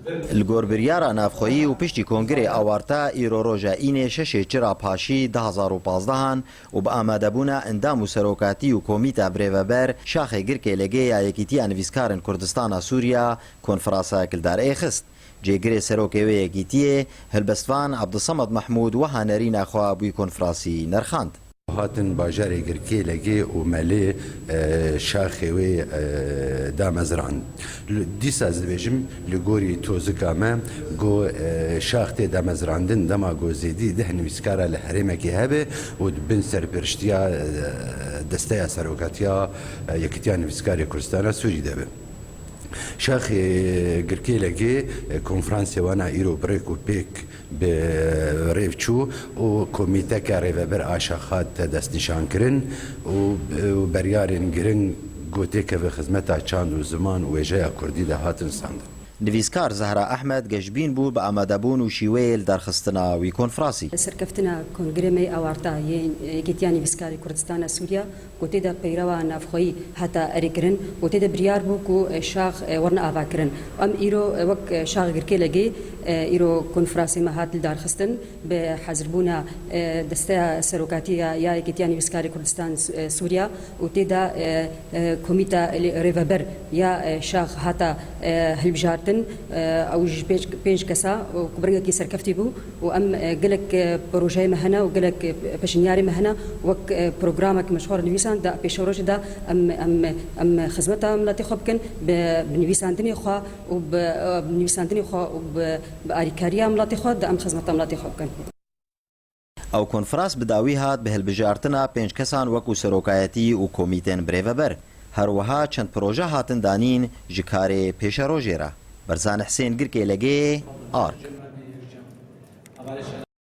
الگۆربریارە نافخۆیی و پشتی کۆنگرێ ئاوارتە ئیرۆڕۆژە ئینێ شەشێ چرا پاشی 2015 و بە ئامادەبوونە ئەندام و سەرۆکاتی و کۆمیتە برێڤەبەر شاخێ گرکێ لەگێ یەکیتیە نویسکارن کوردستانە سووریا کۆنفرانسە کلدارەیە خست. جێگرێ سەرۆکەوەی یەکیتیە هەلبەستوان عەبدوسەمەد مەحموود و هانەری ناخوا بووی کۆنفرانسی نرخاند. هاتن باجارێ گرکێ لەگێ و مەلێ شاخێوێ دامەزران دیسا دەبێژم لە گۆری تۆزکامە گۆ شاخ تێ دامەزراندن دەما گۆزێدی دە نویسکارە لە هەرێمێکی هەبێ و بن سەرپێرشتیا دەستەیە سەرۆکاتیا یەکیتیان نویسکاری کوردستانە سووری دەبێت. شاخی گرکی لگی کنفرانسی وانا ایرو بریک و پیک به ریو چو و کمیته که ریو بر آشاخات دست نشان کرن و بریارین گرنگ گوته که به خدمت چاند و زمان و ویژه کردی ده هاتن ساندن. نویسکار زهرا ئەحمەد گەشتبین بوو بە ئامادەبوون و شیوەیە دەرخستنەوەی کۆنفرانسی. سەرکەفتنە کۆنگرێمەی ئاوارتا یەکیتیان نویسکاری کوردستانە سووریا و تێدا پەیڕەوە نافخۆیی هەتا ئەریکردن و تێدا بریار بوو و شاخ وەرنە ئاواکردن. ئەم ئیرۆ وەک شاخ گرکێ لەگەی ئیرۆ کۆنفرانسی مەهات دارخستن بە حەزربوونە دەستەیە سەرۆکاتی یا یەکیتیان نویسکاری کوردستان سووریا و تێدا کۆمیتە ڕێڤەبەر یا شاخ هەتا هەلبژار ئەوش پێنج کەسا و بڕێکی سەرکەفتی بوو و ئەم گەلک پرۆژەی مەهەنە و گەلک پێشنیاری مەهەنە وەک پرۆگرامێک مەشهۆر نویسان دا پێشەڕۆژدا ئەم خزمەتە مڵەتی خۆ بکەن بە نویساندنی خوا و نویساندنی خوا و بە ئاریکاریە مڵەتی خۆ دا ئەم خزمەتە مڵەتی خۆ بکەن. ئەو کۆنفرانس بداوی هات بە هەلبژارتنە پێنج کەسان وەکو سەرۆکایەتی و کۆمیتێن برێڤەبەر. هەروەها چەند پرۆژە هاتن دانین ji karê pêşerojê re. Berzan Hesên girkê legê Ark.